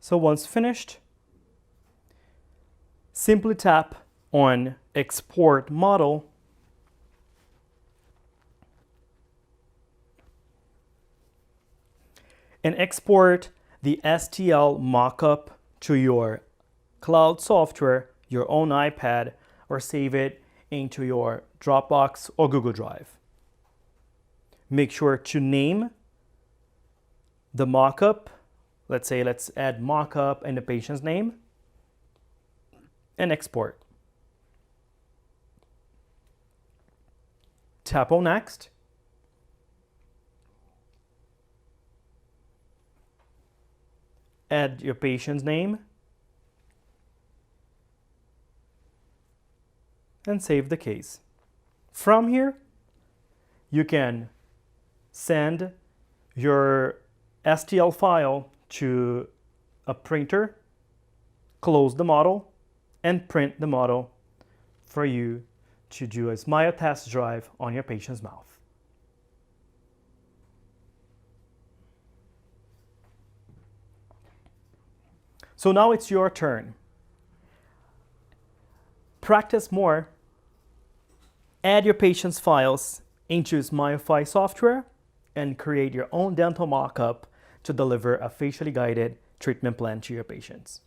So once finished, simply tap on Export Model and export the STL mockup to your cloud software, your own iPad, or save it into your Dropbox or Google Drive. Make sure to name the mockup. Let's add mockup and the patient's name, and export. Tap on Next. Add your patient's name and save the case. From here, you can send your STL file to a printer, close the model, and print the model for you to do a smile test drive on your patient's mouth. So now it's your turn. Practice more. Add your patient's files into SmileFy software and create your own dental mockup to deliver a facially guided treatment plan to your patients.